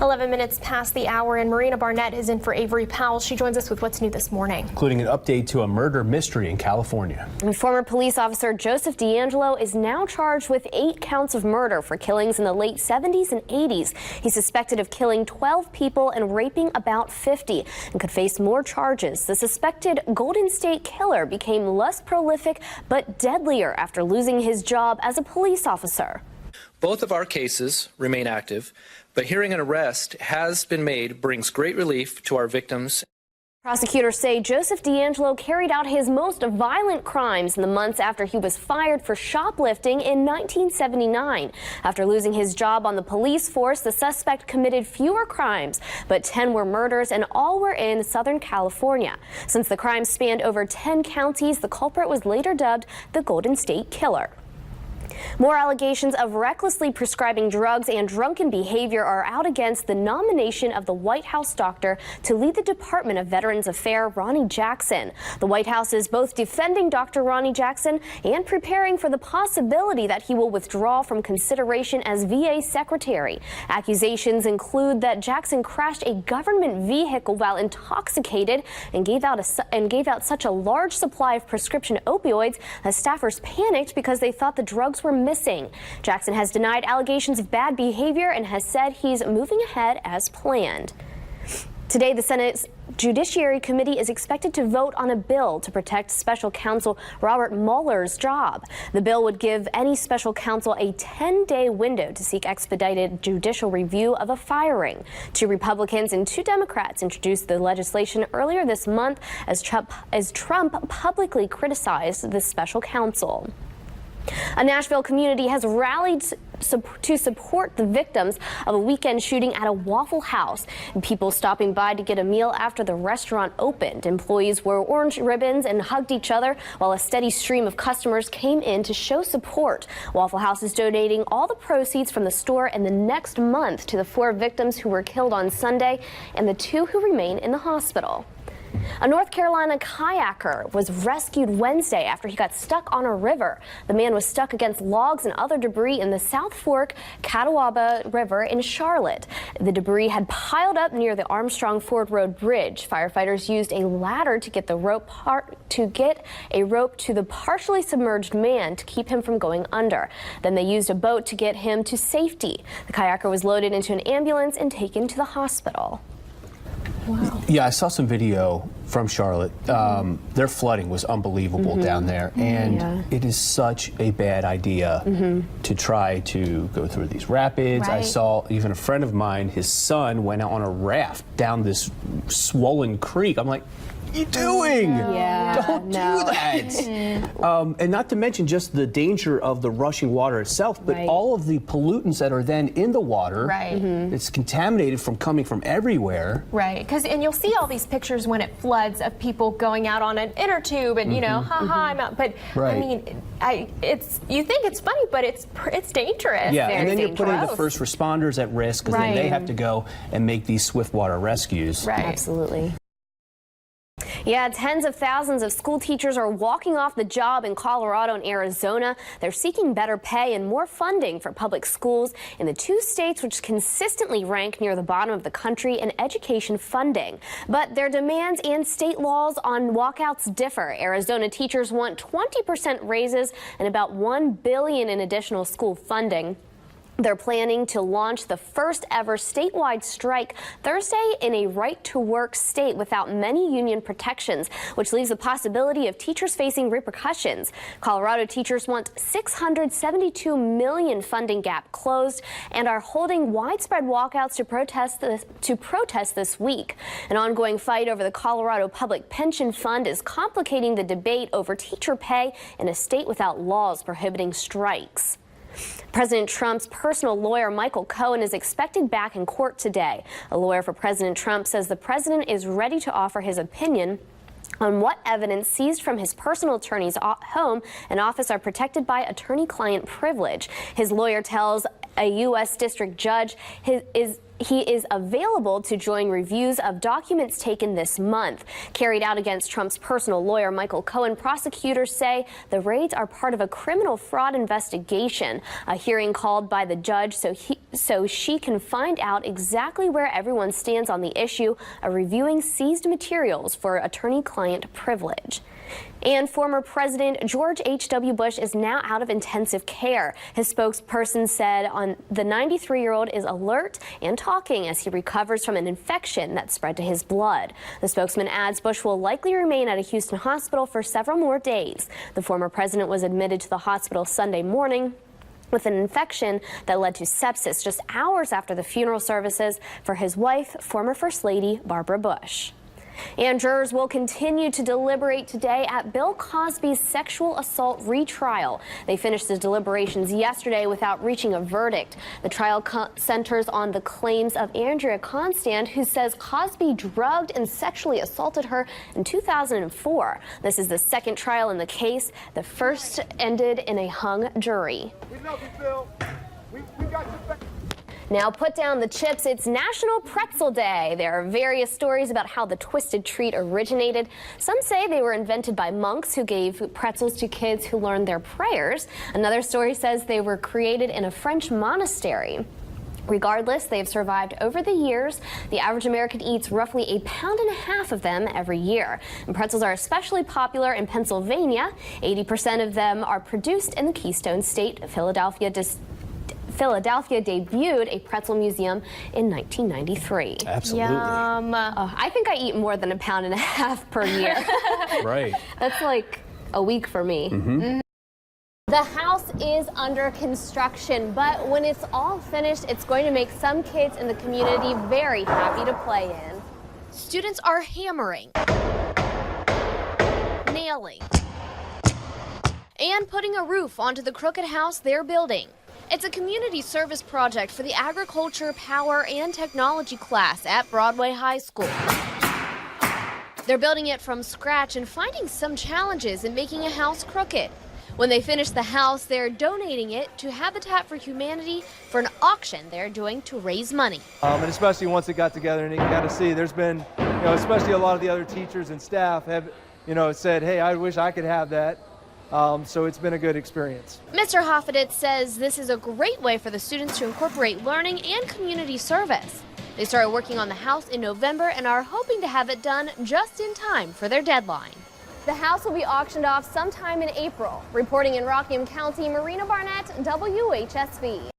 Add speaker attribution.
Speaker 1: 11 minutes past the hour, and Marina Barnett is in for Avery Powell. She joins us with what's new this morning,
Speaker 2: including an update to a murder mystery in California.
Speaker 3: And former police officer Joseph DeAngelo is now charged with 8 counts of murder for killings in the late 70s and 80s. He's suspected of killing 12 people and raping about 50 and could face more charges. The suspected Golden State Killer became less prolific but deadlier after losing his job as a police officer.
Speaker 4: Both of our cases remain active, but hearing an arrest has been made brings great relief to our victims.
Speaker 3: Prosecutors say Joseph DeAngelo carried out his most violent crimes in the months after he was fired for shoplifting in 1979. After losing his job on the police force, the suspect committed fewer crimes, but 10 were murders and all were in Southern California. Since the crimes spanned over 10 counties, the culprit was later dubbed the Golden State Killer. More allegations of recklessly prescribing drugs and drunken behavior are out against the nomination of the White House doctor to lead the Department of Veterans Affairs, Ronny Jackson. The White House is both defending Dr. Ronny Jackson and preparing for the possibility that he will withdraw from consideration as VA secretary. Accusations include that Jackson crashed a government vehicle while intoxicated and gave out such a large supply of prescription opioids that staffers panicked because they thought the drugs were missing. Jackson has denied allegations of bad behavior and has said he's moving ahead as planned. Today, the Senate's Judiciary Committee is expected to vote on a bill to protect special counsel Robert Mueller's job. The bill would give any special counsel a 10-day window to seek expedited judicial review of a firing. 2 Republicans and 2 Democrats introduced the legislation earlier this month as Trump publicly criticized the special counsel. A Nashville community has rallied to support the victims of a weekend shooting at a Waffle House. People stopping by to get a meal after the restaurant opened. Employees wore orange ribbons and hugged each other while a steady stream of customers came in to show support. Waffle House is donating all the proceeds from the store in the next month to the 4 victims who were killed on Sunday and the 2 who remain in the hospital. A North Carolina kayaker was rescued Wednesday after he got stuck on a river. The man was stuck against logs and other debris in the South Fork Catawba River in Charlotte. The debris had piled up near the Armstrong Ford Road Bridge. Firefighters used a ladder to get a rope to the partially submerged man to keep him from going under. Then they used a boat to get him to safety. The kayaker was loaded into an ambulance and taken to the hospital.
Speaker 1: Wow.
Speaker 2: Yeah, I saw some video from Charlotte. Their flooding was unbelievable down there, and it is such a bad idea to try to go through these rapids. I saw even a friend of mine, his son went out on a raft down this swollen creek. I'm like, what are you doing? Don't do that. And not to mention just the danger of the rushing water itself, but all of the pollutants that are then in the water. It's contaminated from coming from everywhere.
Speaker 1: And you'll see all these pictures when it floods of people going out on an inner tube and, you know, I'm out. But, I mean, you think it's funny, but it's dangerous.
Speaker 2: Yeah, and then you're putting the first responders at risk because then they have to go and make these swift water rescues.
Speaker 3: Absolutely. Yeah, tens of thousands of school teachers are walking off the job in Colorado and Arizona. They're seeking better pay and more funding for public schools in the 2 states which consistently rank near the bottom of the country in education funding. But their demands and state laws on walkouts differ. Arizona teachers want 20% raises and about $1 billion in additional school funding. They're planning to launch the first ever statewide strike Thursday in a right-to-work state without many union protections, which leaves the possibility of teachers facing repercussions. Colorado teachers want $672 million funding gap closed and are holding widespread walkouts to protest this week. An ongoing fight over the Colorado Public Pension Fund is complicating the debate over teacher pay in a state without laws prohibiting strikes. President Trump's personal lawyer, Michael Cohen, is expected back in court today. A lawyer for President Trump says the president is ready to offer his opinion on what evidence seized from his personal attorney's home and office are protected by attorney-client privilege. His lawyer tells a U.S. district judge he is available to join reviews of documents taken this month. Carried out against Trump's personal lawyer, Michael Cohen, prosecutors say the raids are part of a criminal fraud investigation. A hearing called by the judge so she can find out exactly where everyone stands on the issue of reviewing seized materials for attorney-client privilege. And former President George H.W. Bush is now out of intensive care. His spokesperson said the 93-year-old is alert and talking as he recovers from an infection that spread to his blood. The spokesman adds Bush will likely remain at a Houston hospital for several more days. The former president was admitted to the hospital Sunday morning with an infection that led to sepsis just hours after the funeral services for his wife, former First Lady Barbara Bush. And jurors will continue to deliberate today at Bill Cosby's sexual assault retrial. They finished the deliberations yesterday without reaching a verdict. The trial centers on the claims of Andrea Constand, who says Cosby drugged and sexually assaulted her in 2004. This is the second trial in the case. The first ended in a hung jury.
Speaker 5: We love you, Bill. We got your back.
Speaker 3: Now put down the chips. It's National Pretzel Day. There are various stories about how the twisted treat originated. Some say they were invented by monks who gave pretzels to kids who learned their prayers. Another story says they were created in a French monastery. Regardless, they have survived over the years. The average American eats roughly 1.5 pounds of them every year. And pretzels are especially popular in Pennsylvania. 80% of them are produced in the Keystone State. Philadelphia debuted a pretzel museum in 1993.
Speaker 2: Absolutely.
Speaker 3: I think I eat more than 1.5 pounds per year.
Speaker 2: Right.
Speaker 3: That's like a week for me. The house is under construction, but when it's all finished, it's going to make some kids in the community very happy to play in.
Speaker 1: Students are hammering, nailing, and putting a roof onto the crooked house they're building. It's a community service project for the Agriculture, Power, and Technology class at Broadway High School. They're building it from scratch and finding some challenges in making a house crooked. When they finish the house, they're donating it to Habitat for Humanity for an auction they're doing to raise money.
Speaker 5: And especially once it got together and you got to see, there's been, especially a lot of the other teachers and staff have, said, hey, I wish I could have that. So it's been a good experience.
Speaker 1: Mr. Hoffeditz says this is a great way for the students to incorporate learning and community service. They started working on the house in November and are hoping to have it done just in time for their deadline.
Speaker 3: The house will be auctioned off sometime in April. Reporting in Rockingham County, Marina Barnett, WHSV.